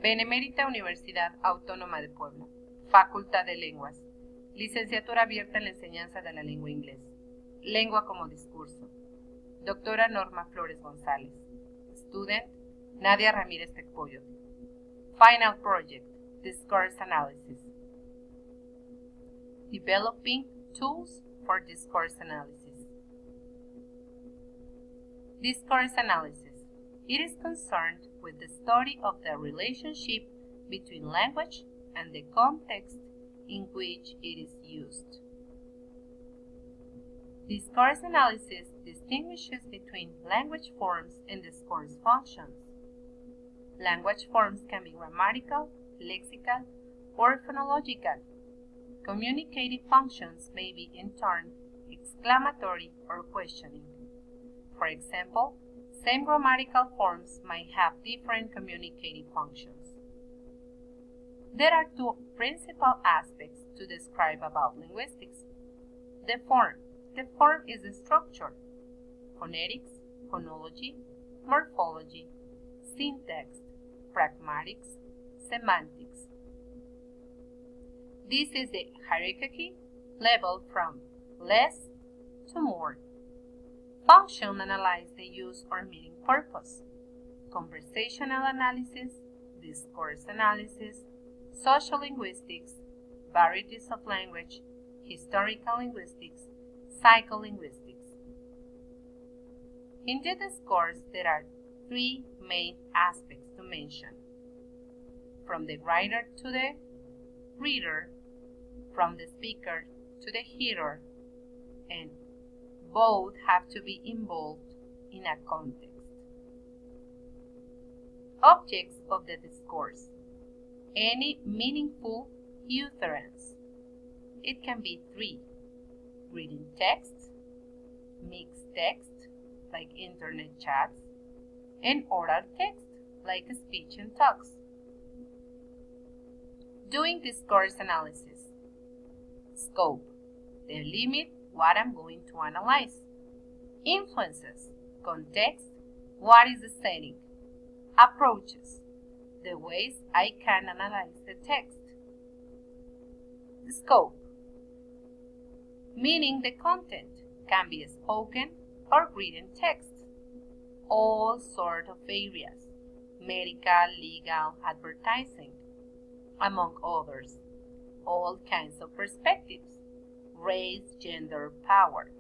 Benemérita Universidad Autónoma de Puebla, Facultad de Lenguas, Licenciatura abierta en la enseñanza de la lengua inglesa, Lengua como discurso. Doctora Norma Flores González. Student, Nadia Ramirez Tecpoyotl. Final Project, Discourse Analysis. Developing tools for discourse analysis. Discourse analysis. It is concerned with the study of the relationship between language and the context in which it is used. Discourse analysis distinguishes between language forms and discourse functions. Language forms can be grammatical, lexical, or phonological. Communicative functions may be in turn exclamatory or questioning. For example, same grammatical forms might have different communicative functions. There are two principal aspects to describe about linguistics. The form. The form is the structure, phonetics, phonology, morphology, syntax, pragmatics, semantics. This is the hierarchy level from less to more. Function analyze the use or meaning purpose. Conversational analysis, discourse analysis, social linguistics, varieties of language, historical linguistics, psycholinguistics. In the discourse, there are three main aspects to mention. From the writer to the reader, from the speaker to the hearer, and both have to be involved in a context. Objects of the discourse. Any meaningful utterance. It can be three: reading text, mixed text, like internet chats, and oral text, like speech and talks. Doing discourse analysis. Scope. The limit, what I'm going to analyze. Influences. Context, what is the setting. Approaches. The ways I can analyze the text. Scope. Meaning the content can be spoken or written text. All sorts of areas. Medical, legal, advertising, among others. All kinds of perspectives. Race, gender, power.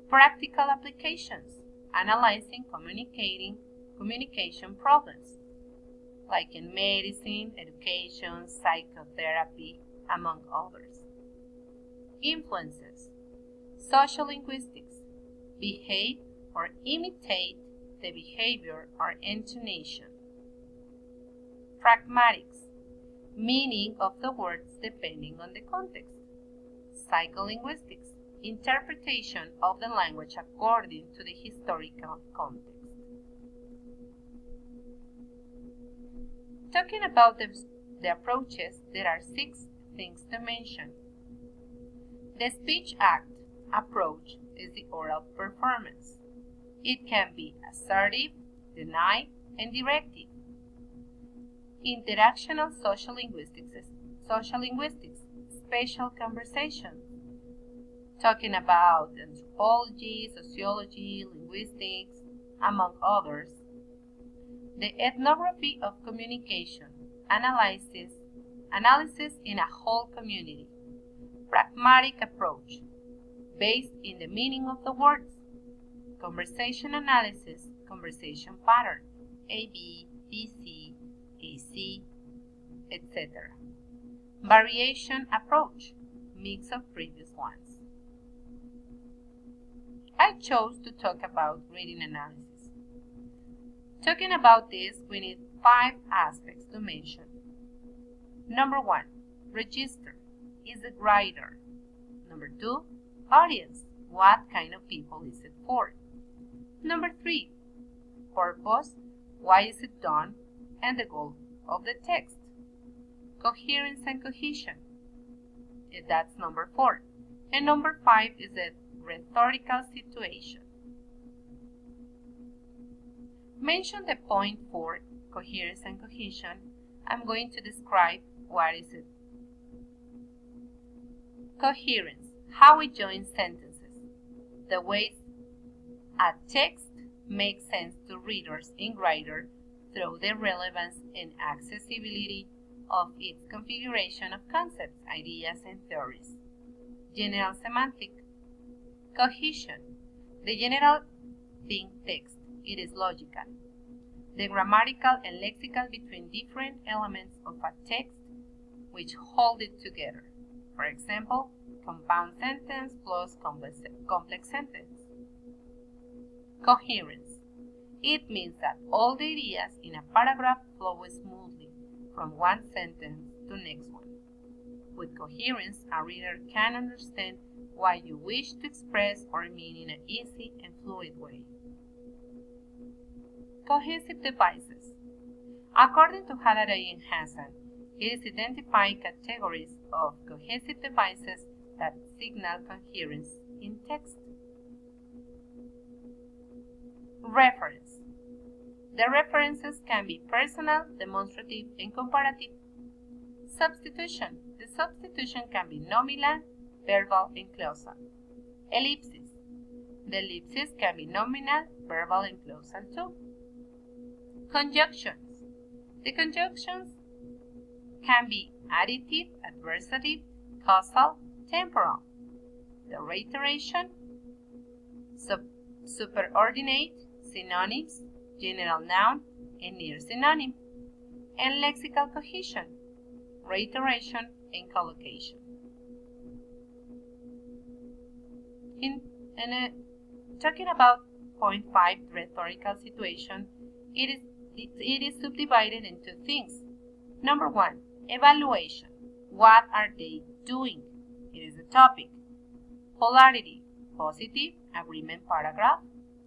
Practical applications. Analyzing communication problems, like in medicine, education, psychotherapy, among others. Influences. Social linguistics. Behave or imitate the behavior or intonation. Pragmatics. Meaning of the words depending on the context. Psycholinguistics. Interpretation of the language according to the historical context. Talking about the approaches, there are 6 things to mention. The speech act approach is the oral performance. It can be assertive, denied, and directive. Interactional social linguistics, spatial conversation, talking about anthropology, sociology, linguistics, among others. The ethnography of communication, analysis in a whole community. Pragmatic approach, based in the meaning of the words. Conversation analysis, conversation pattern, AB, BC, AC, etc. Variation approach, mix of previous ones. I chose to talk about reading analysis. Talking about this, we need 5 aspects to mention. Number 1, register, is it writer? Number 2, audience, what kind of people is it for? Number 3, purpose, why is it done, and the goal of the text. Coherence and cohesion, that's number 4. And number 5 is the rhetorical situation. Mention the point 4 coherence and cohesion, I'm going to describe what is it. Coherence, how we join sentences, the ways a text makes sense to readers and writers through the relevance and accessibility of its configuration of concepts, ideas, and theories. General semantic. Cohesion, the general thing text, it is logical. The grammatical and lexical between different elements of a text which hold it together. For example, compound sentence plus complex sentence. Coherence. It means that all the ideas in a paragraph flow smoothly from one sentence to the next one. With coherence, a reader can understand what you wish to express or mean in an easy and fluid way. Cohesive devices. According to Halliday and Hassan, it is identifying categories of cohesive devices that signal coherence in text. Reference. The references can be personal, demonstrative, and comparative. Substitution. The substitution can be nominal, verbal, and clausal. Ellipsis. The ellipsis can be nominal, verbal, and clausal too. Conjunctions. The conjunctions can be additive, adversative, causal, temporal. The reiteration, superordinate, synonyms, general noun, and near synonym. And lexical cohesion, reiteration, and collocation. Talking about point 5, rhetorical situation, it is subdivided into things. Number 1, evaluation. What are they doing? It is a topic. Polarity, positive, agreement paragraph,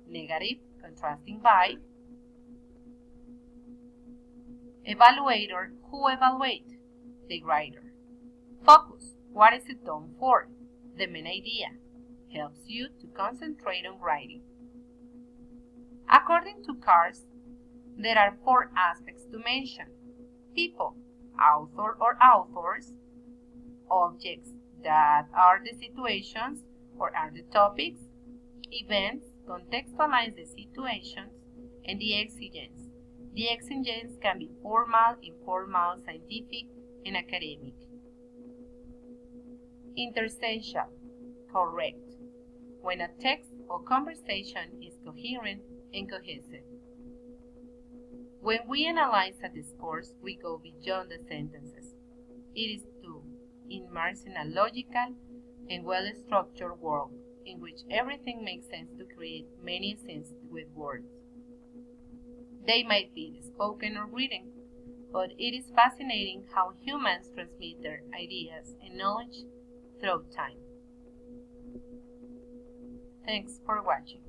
negative, contrasting by. Evaluator, who evaluate? The writer. Focus, what is it done for? The main idea. Helps you to concentrate on writing. According to Cars, there are 4 aspects to mention. People, author or authors, objects that are the situations or are the topics, events, contextualize the situations, and the exigence. The exigence can be formal, informal, scientific, and academic. Intersential, correct, when a text or conversation is coherent and cohesive. When we analyze a discourse, we go beyond the sentences. It is to immerse in a logical and well-structured world in which everything makes sense to create many senses with words. They might be spoken or written, but it is fascinating how humans transmit their ideas and knowledge through time. Thanks for watching.